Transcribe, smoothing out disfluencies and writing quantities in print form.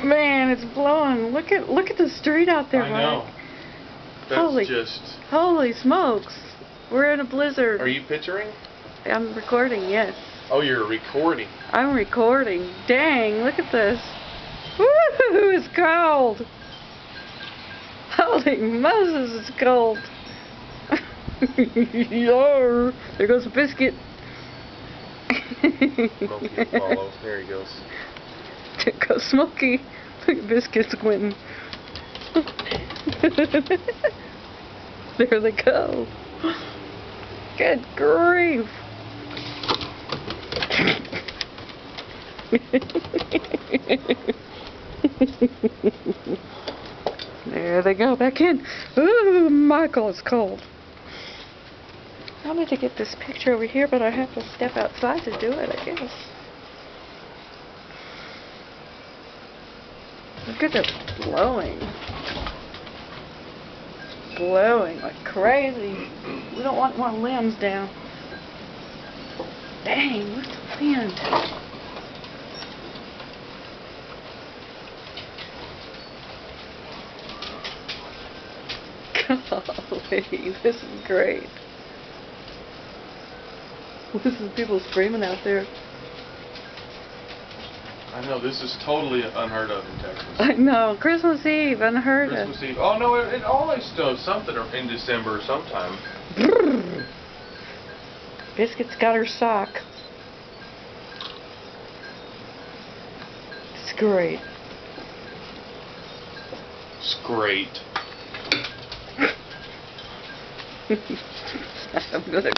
Man, it's blowing. Look at the street out there, I know. That's holy smokes. We're in a blizzard. Are you picturing? I'm recording, yes. Oh, you're recording. I'm recording. Dang, look at this. Woo, it's cold. Holy Moses, it's cold. Yar. There goes a biscuit. Smokey will follow. There he goes. There goes Smokey. Look at Biscuit squinting. There they go. Good grief. There they go, back in. Ooh, Michael, it's cold. I wanted to get this picture over here, but I have to step outside to do it, I guess. Look at it blowing. Blowing like crazy. We don't want more limbs down. Dang, look at the wind. Golly, this is great. This is people screaming out there. I know, this is totally unheard of in Texas. I know, Christmas Eve, unheard of. Christmas Eve. Oh no, it always does something in December sometime. Biscuit's got her sock. It's great. It's great. I'm gonna